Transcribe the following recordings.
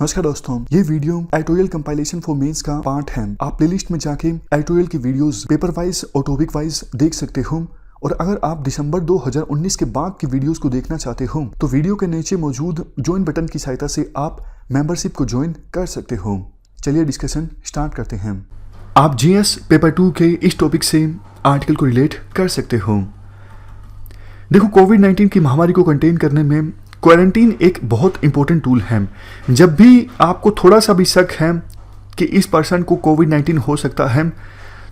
नमस्कार दोस्तों, ये video editorial compilation for mains का पार्ट है। आप प्लेलिस्ट में जाके एडिटोरियल की वीडियोस पेपर वाइज और टॉपिक वाइज देख सकते हो। और अगर आप दिसंबर 2019 के बाद की वीडियोस को देखना चाहते हो तो वीडियो के नीचे मौजूद ज्वाइन बटन की सहायता से आप मेंबरशिप को ज्वाइन कर सकते हो। चलिए डिस्कशन स्टार्ट करते हैं। आप जीएस पेपर 2 के इस टॉपिक से आर्टिकल को रिलेट कर सकते हो। देखो, कोविड-19 की महामारी को कंटेन करने में क्वारंटीन एक बहुत इंपॉर्टेंट टूल है। जब भी आपको थोड़ा सा भी शक है कि इस पर्सन को कोविड-19 हो सकता है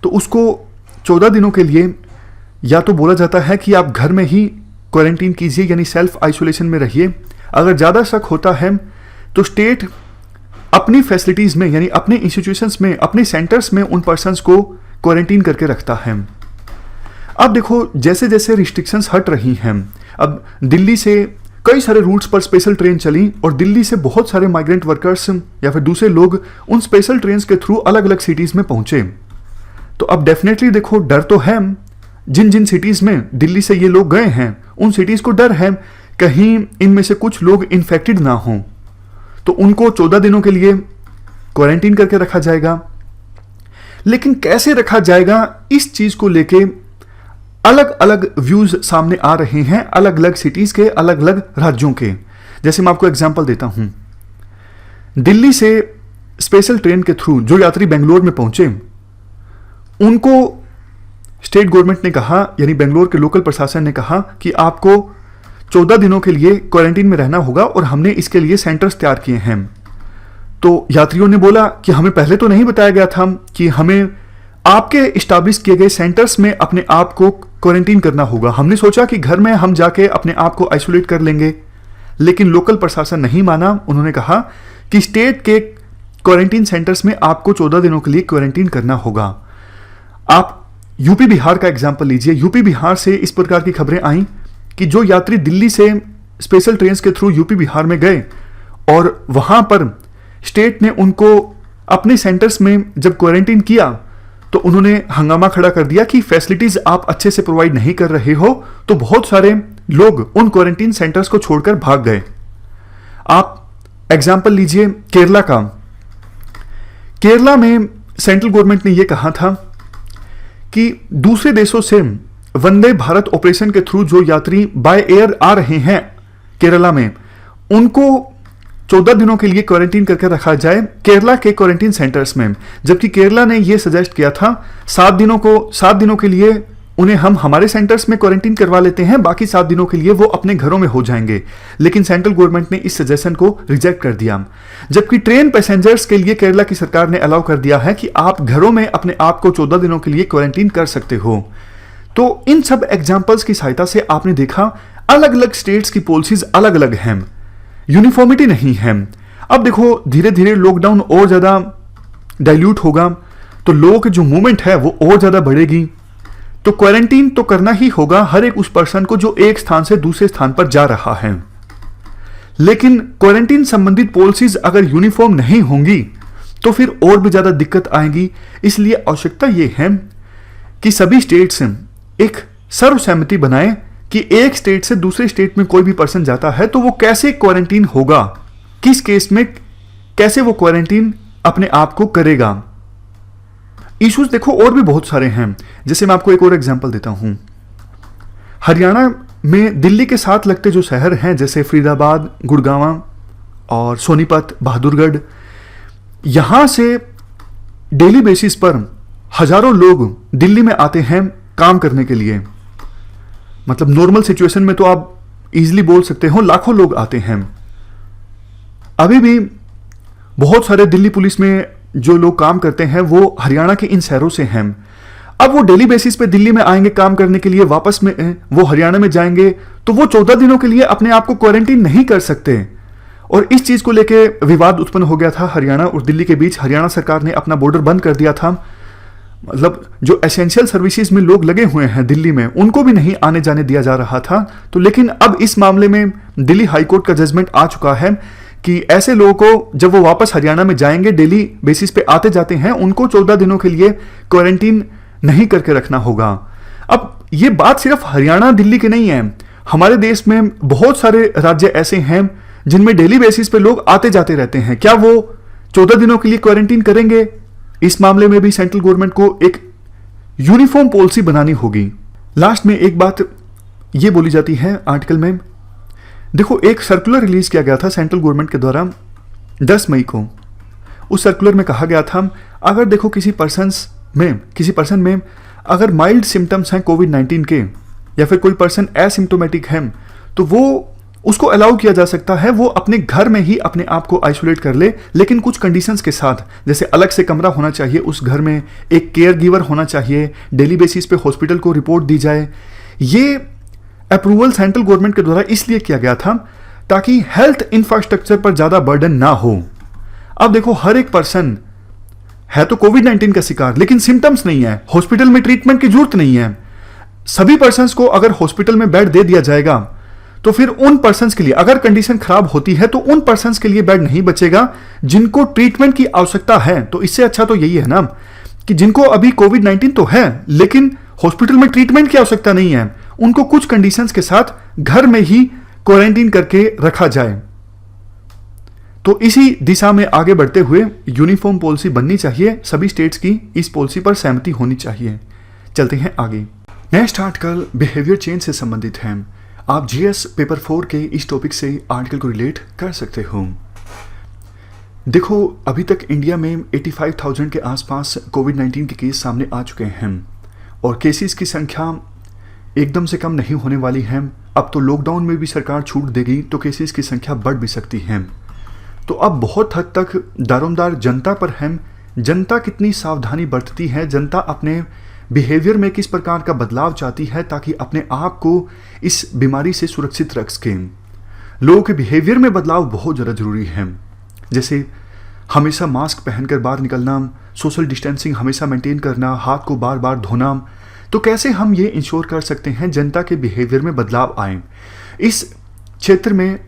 तो उसको 14 दिनों के लिए या तो बोला जाता है कि आप घर में ही क्वारंटीन कीजिए, यानी सेल्फ आइसोलेशन में रहिए। अगर ज़्यादा शक होता है तो स्टेट अपनी फैसिलिटीज़ में, यानी अपने इंस्टीट्यूशंस में, अपने सेंटर्स में उन पर्सनस को क्वारंटीन करके रखता है। अब देखो, जैसे जैसे रिस्ट्रिक्शंस हट रही हैं, अब दिल्ली से कई सारे रूट्स पर स्पेशल ट्रेन चली और दिल्ली से बहुत सारे माइग्रेंट वर्कर्स या फिर दूसरे लोग उन स्पेशल ट्रेन्स के थ्रू अलग अलग सिटीज़ में पहुंचे। तो अब डेफिनेटली देखो, डर तो है। जिन जिन सिटीज़ में दिल्ली से ये लोग गए हैं उन सिटीज़ को डर है कहीं इनमें से कुछ लोग इन्फेक्टेड ना हों, तो उनको 14 दिनों के लिए क्वारंटीन करके रखा जाएगा। लेकिन कैसे रखा जाएगा, इस चीज़ को लेके अलग अलग व्यूज सामने आ रहे हैं, अलग अलग सिटीज के, अलग अलग राज्यों के। जैसे मैं आपको एग्जांपल देता हूं, दिल्ली से स्पेशल ट्रेन के थ्रू जो यात्री बेंगलोर में पहुंचे उनको स्टेट गवर्नमेंट ने कहा, यानी बेंगलोर के लोकल प्रशासन ने कहा कि आपको 14 दिनों के लिए क्वारंटीन में रहना होगा और हमने इसके लिए सेंटर्स तैयार किए हैं। तो यात्रियों ने बोला कि हमें पहले तो नहीं बताया गया था कि हमें आपके इस्टेब्लिश किए गए सेंटर्स में अपने आप को क्वारंटीन करना होगा। हमने सोचा कि घर में हम जाके अपने आप को आइसोलेट कर लेंगे, लेकिन लोकल प्रशासन नहीं माना। उन्होंने कहा कि स्टेट के क्वारंटीन सेंटर्स में आपको 14 दिनों के लिए क्वारंटीन करना होगा। आप यूपी बिहार का एग्जाम्पल लीजिए। यूपी बिहार से इस प्रकार की खबरें आई कि जो यात्री दिल्ली से स्पेशल ट्रेन के थ्रू यूपी बिहार में गए और वहां पर स्टेट ने उनको अपने सेंटर्स में जब क्वारंटीन किया तो उन्होंने हंगामा खड़ा कर दिया कि फैसिलिटीज आप अच्छे से प्रोवाइड नहीं कर रहे हो, तो बहुत सारे लोग उन क्वारंटीन सेंटर्स को छोड़कर भाग गए। आप एग्जाम्पल लीजिए केरला का। केरला में सेंट्रल गवर्नमेंट ने यह कहा था कि दूसरे देशों से वंदे भारत ऑपरेशन के थ्रू जो यात्री बाय एयर आ रहे हैं केरला में, उनको 14 दिनों के लिए क्वारंटीन करके रखा जाए केरला के क्वारंटीन सेंटर्स में। जबकि केरला ने यह सजेस्ट किया था 7 दिनों के लिए उन्हें हम हमारे सेंटर्स में क्वारंटीन करवा लेते हैं, बाकी 7 दिनों के लिए वो अपने घरों में हो जाएंगे। लेकिन सेंट्रल गवर्नमेंट ने इस सजेशन को रिजेक्ट कर दिया। जबकि ट्रेन पैसेंजर्स के लिए केरला की सरकार ने अलाउ कर दिया है कि आप घरों में अपने आप को 14 दिनों के लिए क्वारंटीन कर सकते हो। तो इन सब एग्जाम्पल्स की सहायता से आपने देखा अलग अलग स्टेट्स की पॉलिसीज अलग अलग हैं, यूनिफॉर्मिटी नहीं है। अब देखो, धीरे धीरे लॉकडाउन और ज्यादा डाइल्यूट होगा तो लोगों की जो मूवमेंट है वो और ज्यादा बढ़ेगी। तो क्वारंटीन तो करना ही होगा हर एक उस पर्सन को जो एक स्थान से दूसरे स्थान पर जा रहा है। लेकिन क्वारंटीन संबंधित पॉलिसीज अगर यूनिफॉर्म नहीं होंगी तो फिर और भी ज्यादा दिक्कत आएगी। इसलिए आवश्यकता यह है कि सभी स्टेट्स एक सर्वसहमति बनाएं कि एक स्टेट से दूसरे स्टेट में कोई भी पर्सन जाता है तो वो कैसे क्वारंटीन होगा, किस केस में कैसे वो क्वारंटीन अपने आप को करेगा। इश्यूज देखो और भी बहुत सारे हैं। जैसे मैं आपको एक और एग्जांपल देता हूं, हरियाणा में दिल्ली के साथ लगते जो शहर हैं जैसे फरीदाबाद, गुड़गांव और सोनीपत, बहादुरगढ़, यहां से डेली बेसिस पर हजारों लोग दिल्ली में आते हैं काम करने के लिए। मतलब नॉर्मल सिचुएशन में तो आप इजीली बोल सकते हो लाखों लोग आते हैं। अभी भी बहुत सारे दिल्ली पुलिस में जो लोग काम करते हैं वो हरियाणा के इन शहरों से हैं। अब वो डेली बेसिस पे दिल्ली में आएंगे काम करने के लिए, वापस में वो हरियाणा में जाएंगे तो वो 14 दिनों के लिए अपने आप को क्वारंटीन नहीं कर सकते। और इस चीज को लेके विवाद उत्पन्न हो गया था हरियाणा और दिल्ली के बीच। हरियाणा सरकार ने अपना बॉर्डर बंद कर दिया था। मतलब जो एसेंशियल सर्विसेज में लोग लगे हुए हैं दिल्ली में, उनको भी नहीं आने जाने दिया जा रहा था। तो लेकिन अब इस मामले में दिल्ली हाईकोर्ट का जजमेंट आ चुका है कि ऐसे लोगों को जब वो वापस हरियाणा में जाएंगे, डेली बेसिस पे आते जाते हैं, उनको 14 दिनों के लिए क्वारंटीन नहीं करके रखना होगा। अब ये बात सिर्फ हरियाणा दिल्ली की नहीं है, हमारे देश में बहुत सारे राज्य ऐसे हैं जिनमें डेली बेसिस पे लोग आते जाते रहते हैं, क्या वो 14 दिनों के लिए क्वारंटीन करेंगे? इस मामले में भी सेंट्रल गवर्नमेंट को एक यूनिफॉर्म पॉलिसी बनानी होगी। लास्ट में एक बात ये बोली जाती है आर्टिकल में, देखो एक सर्कुलर रिलीज किया गया था सेंट्रल गवर्नमेंट के द्वारा 10 मई को। उस सर्कुलर में कहा गया था अगर देखो किसी पर्सन में अगर माइल्ड सिम्टम्स हैं कोविड-19 के, या फिर कोई पर्सन एसिम्टोमेटिक है, तो वो उसको अलाउ किया जा सकता है वो अपने घर में ही अपने आप को आइसोलेट कर ले, लेकिन कुछ कंडीशंस के साथ, जैसे अलग से कमरा होना चाहिए उस घर में, एक केयर गिवर होना चाहिए, डेली बेसिस पे हॉस्पिटल को रिपोर्ट दी जाए। ये अप्रूवल सेंट्रल गवर्नमेंट के द्वारा इसलिए किया गया था ताकि हेल्थ इंफ्रास्ट्रक्चर पर ज्यादा बर्डन ना हो। अब देखो हर एक पर्सन है तो कोविड-19 का शिकार, लेकिन सिम्टम्स नहीं है, हॉस्पिटल में ट्रीटमेंट की जरूरत नहीं है। सभी पर्सन्स को अगर हॉस्पिटल में बेड दे दिया जाएगा तो फिर उन पर्सन्स के लिए अगर कंडीशन खराब होती है तो उन पर्सन्स के लिए बेड नहीं बचेगा जिनको ट्रीटमेंट की आवश्यकता है। तो इससे अच्छा तो यही है ना कि जिनको अभी कोविड-19 तो है लेकिन हॉस्पिटल में ट्रीटमेंट की आवश्यकता नहीं है, उनको कुछ कंडीशंस के साथ घर में ही क्वारंटीन करके रखा जाए। तो इसी दिशा में आगे बढ़ते हुए यूनिफॉर्म पॉलिसी बननी चाहिए, सभी स्टेट्स की इस पॉलिसी पर सहमति होनी चाहिए। चलते हैं आगे। नेक्स्ट आर्टिकल बिहेवियर चेंज से संबंधित है। आप जीएस पेपर 4 के इस टॉपिक से आर्टिकल को रिलेट कर सकते हो। देखो अभी तक इंडिया में 85,000 के आसपास कोविड-19 के केस सामने आ चुके हैं और केसेस की संख्या एकदम से कम नहीं होने वाली है। अब तो लॉकडाउन में भी सरकार छूट देगी तो केसेस की संख्या बढ़ भी सकती है। तो अब बहुत हद तक दारोमदार जनता पर है, जनता कितनी सावधानी बरतती है, जनता अपने बिहेवियर में किस प्रकार का बदलाव चाहती है ताकि अपने आप को इस बीमारी से सुरक्षित रख सकें। लोगों के बिहेवियर में बदलाव बहुत ज़्यादा जरूरी है, जैसे हमेशा मास्क पहनकर बाहर निकलना, सोशल डिस्टेंसिंग हमेशा मेंटेन करना, हाथ को बार बार धोना। तो कैसे हम ये इंश्योर कर सकते हैं जनता के बिहेवियर में बदलाव आए? इस क्षेत्र में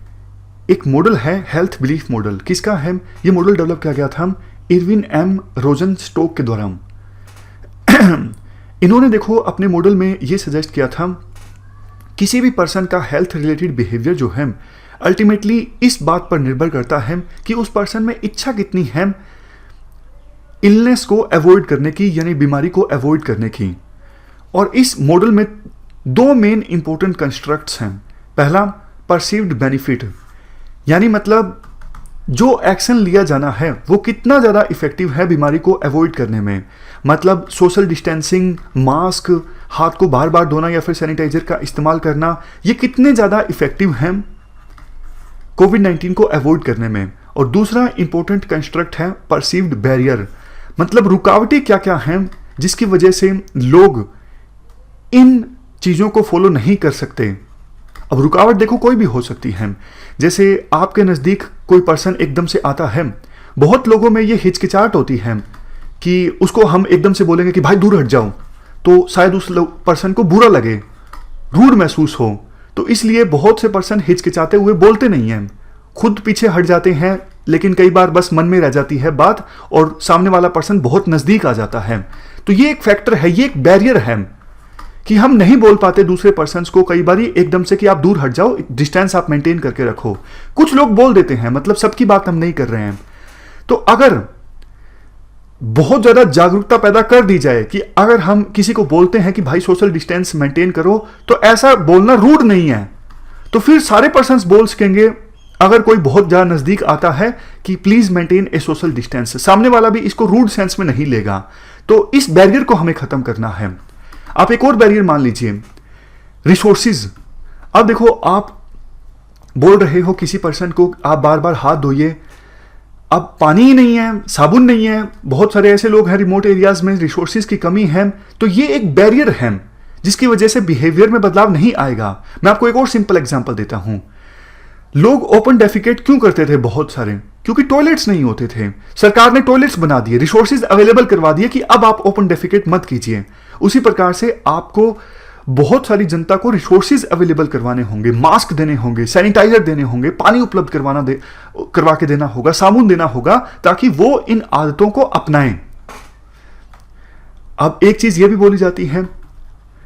एक मॉडल है हेल्थ बिलीफ मॉडल। किसका है ये मॉडल? डेवलप किया गया था इरविन एम रोजनस्टोक के द्वारा। इन्होंने देखो अपने मॉडल में ये सजेस्ट किया था किसी भी पर्सन का हेल्थ रिलेटेड बिहेवियर जो है अल्टीमेटली इस बात पर निर्भर करता है कि उस पर्सन में इच्छा कितनी है इलनेस को अवॉइड करने की, यानी बीमारी को अवॉइड करने की। और इस मॉडल में दो मेन इंपॉर्टेंट कंस्ट्रक्ट्स हैं। पहला परसीव्ड बेनिफिट, यानी मतलब जो एक्शन लिया जाना है वो कितना ज़्यादा इफेक्टिव है बीमारी को अवॉइड करने में, मतलब सोशल डिस्टेंसिंग, मास्क, हाथ को बार बार धोना या फिर सैनिटाइजर का इस्तेमाल करना, ये कितने ज़्यादा इफेक्टिव हैं कोविड-19 को अवॉइड करने में। और दूसरा इंपॉर्टेंट कंस्ट्रक्ट है परसीव्ड बैरियर, मतलब रुकावटें क्या क्या हैं जिसकी वजह से लोग इन चीज़ों को फॉलो नहीं कर सकते। अब रुकावट देखो कोई भी हो सकती है, जैसे आपके नज़दीक कोई पर्सन एकदम से आता है, बहुत लोगों में ये हिचकिचाहट होती है कि उसको हम एकदम से बोलेंगे कि भाई दूर हट जाओ, तो शायद उस पर्सन को बुरा लगे, रूड महसूस हो। तो इसलिए बहुत से पर्सन हिचकिचाते हुए बोलते नहीं हैं, खुद पीछे हट जाते हैं, लेकिन कई बार बस मन में रह जाती है बात और सामने वाला पर्सन बहुत नज़दीक आ जाता है। तो ये एक फैक्टर है, ये एक बैरियर है कि हम नहीं बोल पाते दूसरे पर्सन्स को कई बार एकदम से कि आप दूर हट जाओ, डिस्टेंस आप मेंटेन करके रखो। कुछ लोग बोल देते हैं, मतलब सबकी बात हम नहीं कर रहे हैं। तो अगर बहुत ज्यादा जागरूकता पैदा कर दी जाए कि अगर हम किसी को बोलते हैं कि भाई सोशल डिस्टेंस मेंटेन करो, तो ऐसा बोलना रूड नहीं है, तो फिर सारे पर्सन्स बोल सकेंगे। अगर कोई बहुत ज्यादा नजदीक आता है कि please maintain A social distance, सामने वाला भी इसको रूड सेंस में नहीं लेगा। तो इस बैरियर को हमें खत्म करना है। आप एक और बैरियर मान लीजिए, रिसोर्सिस। अब देखो आप बोल रहे हो किसी पर्सन को आप बार बार हाथ धोइए, अब पानी ही नहीं है, साबुन नहीं है, बहुत सारे ऐसे लोग हैं रिमोट एरियाज में, रिसोर्सिस की कमी है। तो ये एक बैरियर है जिसकी वजह से बिहेवियर में बदलाव नहीं आएगा। मैं आपको एक और सिंपल एग्जांपल देता हूं। लोग ओपन डेफिकेट क्यों करते थे? बहुत सारे, क्योंकि टॉयलेट्स नहीं होते थे। सरकार ने टॉयलेट्स बना दिए, रिसोर्सेज अवेलेबल करवा दिए कि अब आप ओपन डेफिकेट मत कीजिए। उसी प्रकार से आपको बहुत सारी जनता को रिसोर्सेज अवेलेबल करवाने होंगे, मास्क देने होंगे, सैनिटाइजर देने होंगे, पानी उपलब्ध करवा के देना होगा, साबुन देना होगा, ताकि वो इन आदतों को अपनाएं। अब एक चीज ये भी बोली जाती है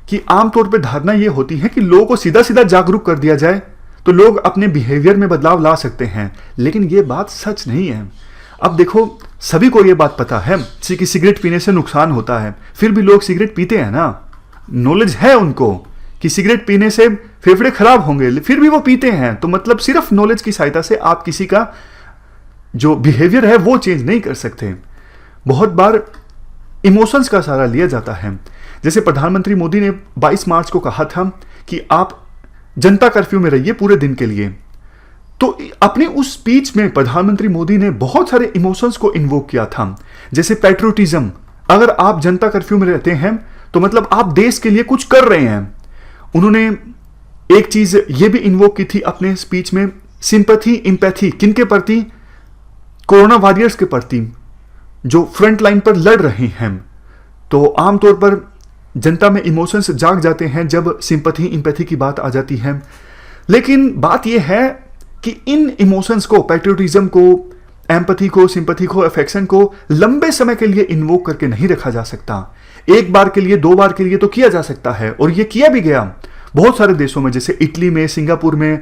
कि आमतौर पर धारणा ये होती है कि लोगों को सीधा सीधा जागरूक कर दिया जाए तो लोग अपने बिहेवियर में बदलाव ला सकते हैं, लेकिन ये बात सच नहीं है। अब देखो, सभी को ये बात पता है कि सिगरेट पीने से नुकसान होता है, फिर भी लोग सिगरेट पीते हैं ना। नॉलेज है उनको कि सिगरेट पीने से फेफड़े खराब होंगे, फिर भी वो पीते हैं। तो मतलब सिर्फ नॉलेज की सहायता से आप किसी का जो बिहेवियर है वो चेंज नहीं कर सकते। बहुत बार इमोशंस का सहारा लिया जाता है। जैसे प्रधानमंत्री मोदी ने 22 मार्च को कहा था कि आप जनता कर्फ्यू में रहिए पूरे दिन के लिए। तो अपने उस स्पीच में प्रधानमंत्री मोदी ने बहुत सारे इमोशंस को इन्वोक किया था, जैसे पैट्रियोटिज्म। अगर आप जनता कर्फ्यू में रहते हैं तो मतलब आप देश के लिए कुछ कर रहे हैं। उन्होंने एक चीज ये भी इन्वोक की थी अपने स्पीच में, सिंपैथी, एम्पैथी। किनके प्रति? कोरोना वॉरियर्स के प्रति, जो फ्रंट लाइन पर लड़ रहे हैं। तो आमतौर पर जनता में इमोशंस जाग जाते हैं जब सिंपैथी, एम्पैथी की बात आ जाती है। लेकिन बात यह है कि इन इमोशंस को, पैट्रियोटिज्म को, एम्पैथी को, सिंपैथी को, अफेक्शन को लंबे समय के लिए इन्वोक करके नहीं रखा जा सकता। एक बार के लिए, 2 बार के लिए तो किया जा सकता है, और ये किया भी गया बहुत सारे देशों में, जैसे इटली में, सिंगापुर में,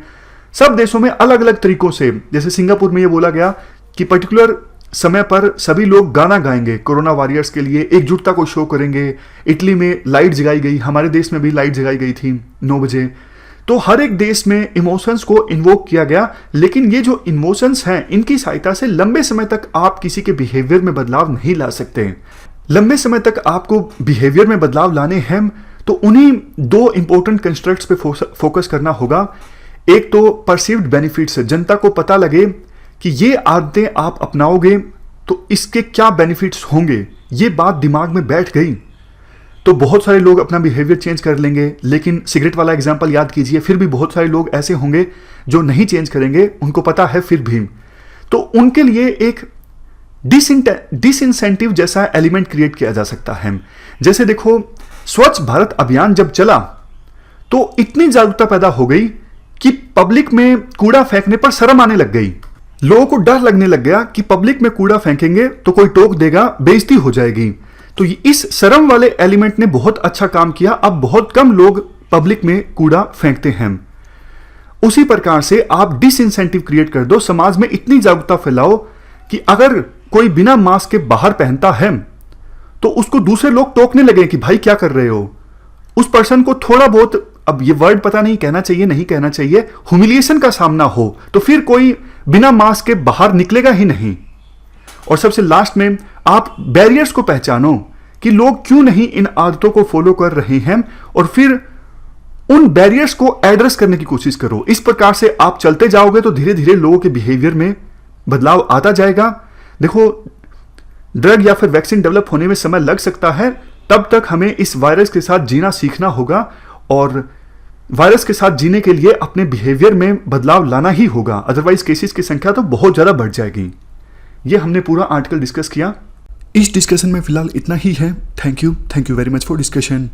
सब देशों में अलग अलग तरीकों से। जैसे सिंगापुर में ये बोला गया कि पर्टिकुलर समय पर सभी लोग गाना गाएंगे कोरोना वॉरियर्स के लिए, एकजुटता को शो करेंगे। इटली में लाइट जगाई गई, हमारे देश में भी लाइट जगाई गई थी 9 बजे। तो हर एक देश में इमोशंस को इन्वोक किया गया। लेकिन ये जो इमोशंस हैं, इनकी सहायता से लंबे समय तक आप किसी के बिहेवियर में बदलाव नहीं ला सकते। लंबे समय तक आपको बिहेवियर में बदलाव लाने हैं तो उन्हीं 2 इंपॉर्टेंट कंस्ट्रक्ट्स पे फोकस करना होगा। एक तो परसीव्ड बेनिफिट्स, जनता को पता लगे कि ये आदतें आप अपनाओगे तो इसके क्या बेनिफिट्स होंगे। ये बात दिमाग में बैठ गई तो बहुत सारे लोग अपना बिहेवियर चेंज कर लेंगे। लेकिन सिगरेट वाला एग्जांपल याद कीजिए, फिर भी बहुत सारे लोग ऐसे होंगे जो नहीं चेंज करेंगे, उनको पता है फिर भी। तो उनके लिए एक डिसइंसेंटिव जैसा एलिमेंट क्रिएट किया जा सकता है। जैसे देखो, स्वच्छ भारत अभियान जब चला तो इतनी जागरूकता पैदा हो गई कि पब्लिक में कूड़ा फेंकने पर शर्म आने लग गई। लोगों को डर लगने लग गया कि पब्लिक में कूड़ा फेंकेंगे तो कोई टोक देगा, बेइज्जती हो जाएगी। तो इस शर्म वाले एलिमेंट ने बहुत अच्छा काम किया। अब बहुत कम लोग पब्लिक में कूड़ा फेंकते हैं। उसी प्रकार से आप डिसइंसेंटिव क्रिएट कर दो, समाज में इतनी जागरूकता फैलाओ कि अगर कोई बिना मास्क के बाहर पहनता है तो उसको दूसरे लोग टोकने लगे कि भाई क्या कर रहे हो। उस पर्सन को थोड़ा बहुत, अब ये वर्ड पता नहीं कहना चाहिए नहीं कहना चाहिए, ह्यूमिलिएशन का सामना हो तो फिर कोई बिना मास्क के बाहर निकलेगा ही नहीं। और सबसे लास्ट में आप बैरियर्स को पहचानो कि लोग क्यों नहीं इन आदतों को फॉलो कर रहे हैं, और फिर उन बैरियर्स को एड्रेस करने की कोशिश करो। इस प्रकार से आप चलते जाओगे तो धीरे धीरे लोगों के बिहेवियर में बदलाव आता जाएगा। देखो, ड्रग या फिर वैक्सीन डेवलप होने में समय लग सकता है, तब तक हमें इस वायरस के साथ जीना सीखना होगा, और वायरस के साथ जीने के लिए अपने बिहेवियर में बदलाव लाना ही होगा। अदरवाइज केसेस की संख्या तो बहुत ज़्यादा बढ़ जाएगी। ये हमने पूरा आर्टिकल डिस्कस किया। इस डिस्कशन में फिलहाल इतना ही है। Thank you very much for discussion.